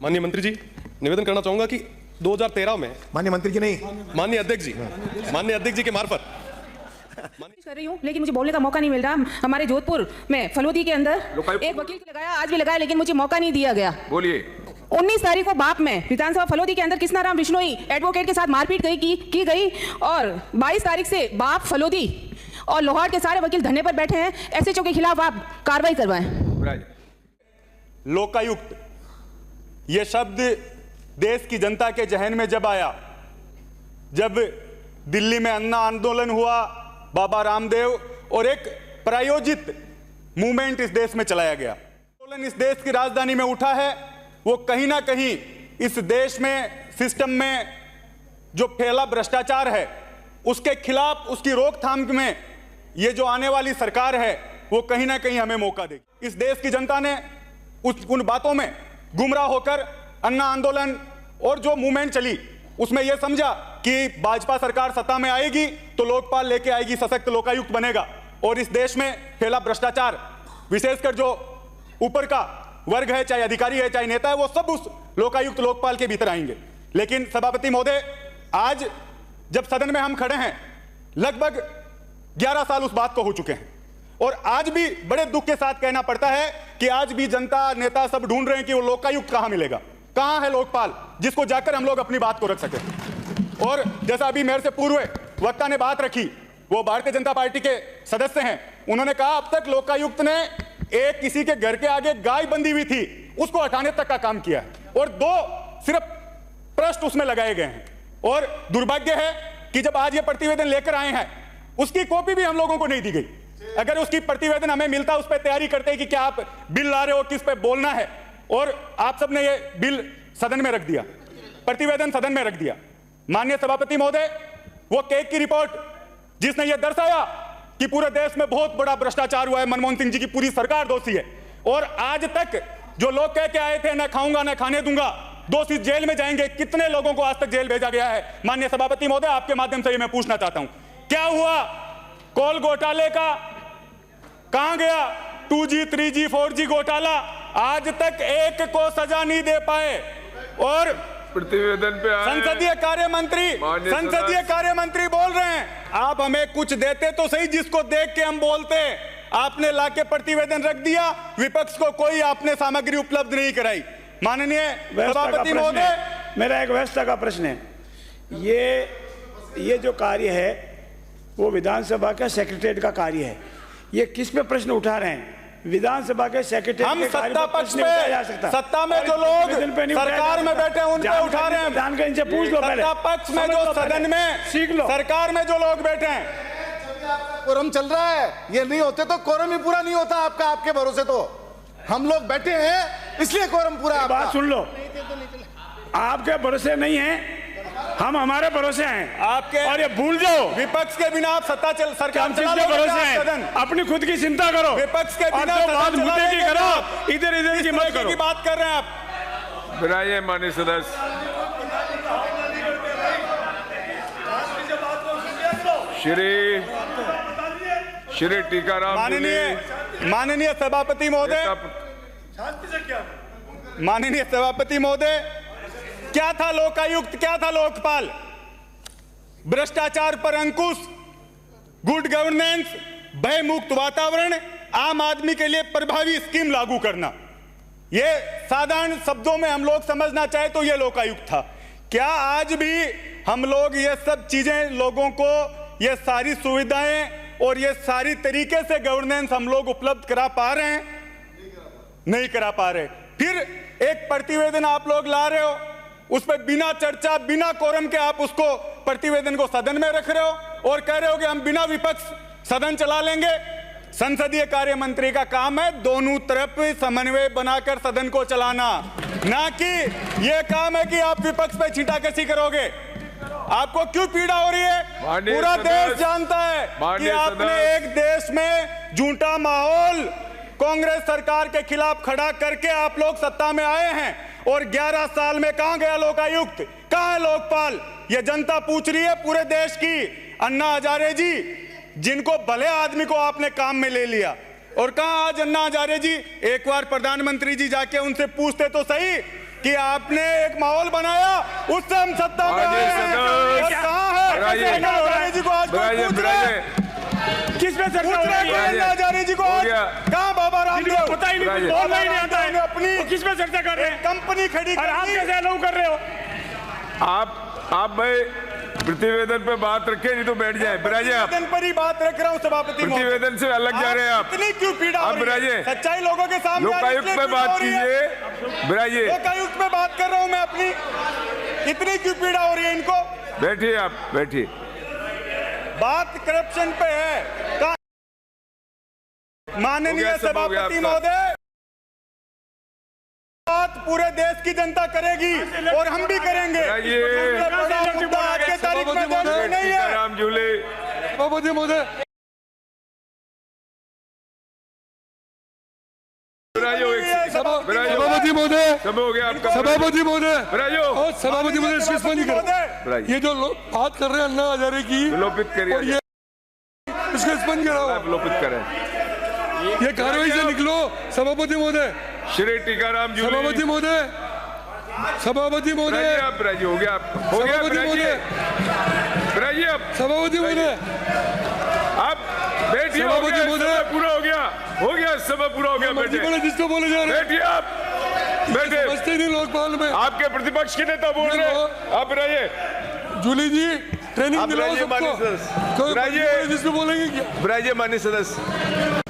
माननीय मंत्री जी, निवेदन करना चाहूंगा कि 2013 में माननीय मंत्री जी नहीं, माननीय अध्यक्ष जी के मार्फत कर रही हूँ, लेकिन मुझे बोलने का मौका नहीं मिल रहा। हमारे जोधपुर में फलोदी के अंदर एक वकील को लगाया, आज भी लगाया, लेकिन मुझे मौका नहीं दिया गया। बोलिए। 19 तारीख को बाप में विधानसभा फलोदी के अंदर कृष्णाराम बिश्नोई एडवोकेट के साथ मारपीट की गई और 22 तारीख से बाप फलोदी और लोहार के सारे वकील धरने पर बैठे हैं। एसएचओ के खिलाफ आप कार्रवाई करवाएं। लोकायुक्त, यह शब्द देश की जनता के जहन में जब आया, जब दिल्ली में अन्ना आंदोलन हुआ, बाबा रामदेव और एक प्रायोजित मूवमेंट इस देश में चलाया गया, आंदोलन इस देश की राजधानी में उठा है, वो कहीं ना कहीं इस देश में सिस्टम में जो फैला भ्रष्टाचार है उसके खिलाफ, उसकी रोकथाम में ये जो आने वाली सरकार है वो कहीं ना कहीं हमें मौका देगी। इस देश की जनता ने उन बातों में गुमराह होकर अन्ना आंदोलन और जो मूवमेंट चली उसमें यह समझा कि भाजपा सरकार सत्ता में आएगी तो लोकपाल लेके आएगी, सशक्त लोकायुक्त बनेगा और इस देश में फैला भ्रष्टाचार, विशेषकर जो ऊपर का वर्ग है, चाहे अधिकारी है चाहे नेता है, वो सब उस लोकायुक्त लोकपाल के भीतर आएंगे। लेकिन सभापति महोदय, आज जब सदन में हम खड़े हैं, लगभग 11 साल उस बात को हो चुके हैं और आज भी बड़े दुख के साथ कहना पड़ता है कि आज भी जनता, नेता सब ढूंढ रहे हैं कि वो लोकायुक्त कहां मिलेगा, कहां है लोकपाल जिसको जाकर हम लोग अपनी बात को रख सकें। और जैसा अभी मेरे से पूर्व वक्ता ने बात रखी, वो भारतीय जनता पार्टी के सदस्य हैं, उन्होंने कहा अब तक लोकायुक्त ने एक किसी के घर के आगे गाय बंधी हुई थी उसको हटाने तक का काम किया है और 2 सिर्फ प्रश्न उसमें लगाए गए हैं। और दुर्भाग्य है कि जब आज ये प्रतिवेदन लेकर आए हैं उसकी कॉपी भी हम लोगों को नहीं दी गई। अगर उसकी प्रतिवेदन हमें मिलता, उस पर तैयारी करते कि क्या आप बिल ला रहे हो, किस पे बोलना है, और आप सबने ये बिल सदन में रख दिया, प्रतिवेदन सदन में रख दिया। माननीय सभापति महोदय, वो केक की रिपोर्ट जिसने ये दर्शाया कि पूरे देश में बहुत बड़ा भ्रष्टाचार हुआ है, मनमोहन सिंह जी की पूरी सरकार दोषी है, और आज तक जो लोग कह के आए थे न खाऊंगा न खाने दूंगा, दोषी जेल में जाएंगे, कितने लोगों को आज तक जेल भेजा गया है। माननीय सभापति महोदय, आपके माध्यम से ये मैं पूछना चाहता हूं, क्या हुआ कोल घोटाले का, कहां गया 2G 3G 4G घोटाला, आज तक एक को सजा नहीं दे पाए। और प्रतिवेदन पे संसदीय कार्य मंत्री बोल रहे हैं आप हमें कुछ देते तो सही जिसको देख के हम बोलते। आपने लाके प्रतिवेदन रख दिया, विपक्ष को कोई आपने सामग्री उपलब्ध नहीं कराई। माननीय सभापति महोदय, मेरा एक व्यवस्था का प्रश्न है, ये जो कार्य है वो विधानसभा का सेक्रेटरीट का कार्य है, ये किस पे प्रश्न उठा रहे हैं? विधानसभा के सेक्रेटरी हम सत्ता पक्ष पे, सत्ता में जो लोग सरकार में बैठे हैं उन पे उठा रहे हैं। जान के इनसे पूछ लो पहले। सत्ता पक्ष में जो सदन में सीख लो, सरकार में जो लोग बैठे हैं, कोरम चल रहा है, ये नहीं होते तो कोरम ही पूरा नहीं होता आपका, आपके भरोसे तो हम लोग बैठे हैं इसलिए कोरम पूरा। बात सुन लो, आपके भरोसे नहीं है, हम हमारे भरोसे हैं आपके, और ये भूल जाओ विपक्ष के बिना आप सरकार चला लोगे, भरोसे हैं, अपनी खुद की चिंता करो, विपक्ष के बिना बात मुद्दे की करो, इधर की मत करो। बात कर रहे हैं आप। बनाइए माननीय सदस्य। श्री टीकाराम, माननीय सभापति महोदय, माननीय सभापति महोदय, क्या था लोकायुक्त, क्या था लोकपाल? भ्रष्टाचार पर अंकुश, गुड गवर्नेंस, भय मुक्त वातावरण, आम आदमी के लिए प्रभावी स्कीम लागू करना। यह साधारण शब्दों में हम लोग समझना चाहे तो यह लोकायुक्त था। क्या आज भी हम लोग ये सब चीजें लोगों को, ये सारी सुविधाएं और ये सारी तरीके से गवर्नेंस हम लोग उपलब्ध करा पा रहे हैं? नहीं करा पा रहे। फिर एक प्रतिवेदन आप लोग ला रहे हो, उस पर बिना चर्चा, बिना कोरम के आप उसको प्रतिवेदन को सदन में रख रहे हो और कह रहे हो कि हम बिना विपक्ष सदन चला लेंगे। संसदीय कार्य मंत्री का काम है दोनों तरफ समन्वय बनाकर सदन को चलाना, ना कि यह काम है कि आप विपक्ष पे छींटाकशी करोगे। आपको क्यों पीड़ा हो रही है? पूरा देश जानता है कि आपने एक देश में झूठा माहौल कांग्रेस सरकार के खिलाफ खड़ा करके आप लोग सत्ता में आए हैं और 11 साल में कहां गया लोकायुक्त, कहां है लोकपाल? ये जनता पूछ रही है पूरे देश की। अन्ना हजारे जी, जिनको भले आदमी को आपने काम में ले लिया, और कहां आज अन्ना हजारे जी? एक बार प्रधानमंत्री जी जाके उनसे पूछते तो सही कि आपने एक माहौल बनाया, उससे हम सत्ता में आए हैं। और कहाँ है अन्ना जी को आज कोई पूछ रहा है? किस पे चर्चा हो रही है? अन्ना हजारे जी को आज कहाँ बाबा रामदेव? पता ही नहीं, कुछ बोलना ही नहीं आता है। अपनी वो किस पे चर्चा कर रहे हैं? कंपनी खड़ी और आप करनी। कैसे अलाउ कर रहे हो? आप भाई प्रतिवेदन पे बात रखे, नहीं तो बैठ जाए। बिराजे आप प्रतिवेदन पर ही बात रख रहा हूँ सभापति महोदय। प्रतिवेदन से अलग जा रहे हैं आप। इतनी क्यों पीड़ा आप हो रही है? बिराजे। सच्चाई लोगों के सामने लोकायुक्त पे बात कीजिए। बिराजे लोकायुक्त पे बात कर रहा हूँ मैं अपनी। इतनी क्यों पीड़ा हो रही है इनको? बैठिए, आप बैठिए। बात करप्शन पे है। माननीय सभापति महोदय, बात पूरे देश की जनता करेगी और हम भी करेंगे। मुद्दा आज के तारीख में नहीं है। राम झूले सभापति महोदय, सभापति महोदय, सब हो गया आपका। सभापति महोदय, बिराजो और सभापति महोदय इसकी स्पंद करो। बिराजे। ये जो लोग बात कर रहे हैं अन्ना हजारे की, विलोपित करिए। और ये इसका स्पंद कराओ। विलोपित करें। ये कार्रवाई से निकलो। सभापति महोदय, श्री टीकाराम झूले। सभापति महोदय, सभापति महोदय, आप बिराजे, हो गया आप, हो गया सभापति बिराजे। महोदय, बिराजे आप, सभापति महोदय, आप बैठिए। हो सभापति गया, महोदय। समय पूरा हो गया, हो गया, समय पूरा हो गया। मर्जी बैठिए, बोले जिसको बोले जा रहे हैं। बैठिए आप, बैठिए। समझते ही नहीं लोकपाल में। आपके प्रतिपक्ष के नेता बोल रहे हैं, आप बिराजे। जूली जी, ट्रेनिंग आप दिलाओ बिराजे, सबको। माननीय सदस्य। कोई बिराजे। मर्जी बोले जिसको बोलेंगे क्या? बिराजे माननीय सदस्य।